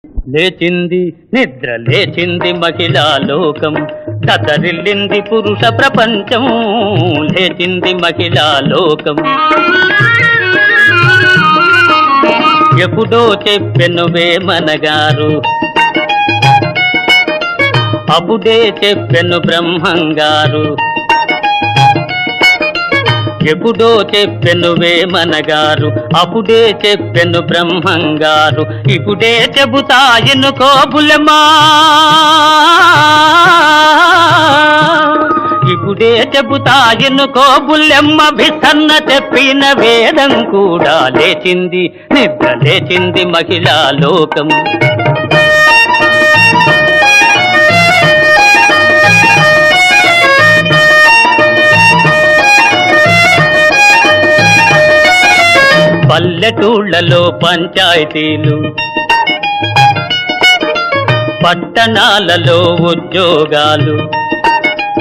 లేచింది నిద్ర లేచింది మహిళా లోకం, దతరిల్లింది పురుష ప్రపంచం. లేచింది మహిళా లోకం. ఎప్పుడో చెప్పెను వేమనగారు, అప్పుడే చెప్పెను బ్రహ్మంగారు. ఎప్పుడో చెప్పెను వేమనగారు, అప్పుడే చెప్పెను బ్రహ్మంగారు. ఇప్పుడే చెబుతా ఎన్నుకో బుల్లెమ్మా, ఇప్పుడే చెబుతా ఎన్నుకో బుల్లెమ్మ. విసన్న చెప్పిన వేదం కూడా లేచింది, నిద్ర లేచింది మహిళా లోకం. పల్లెటూళ్ళలో పంచాయతీలు, పట్టణాలలో ఉద్యోగాలు,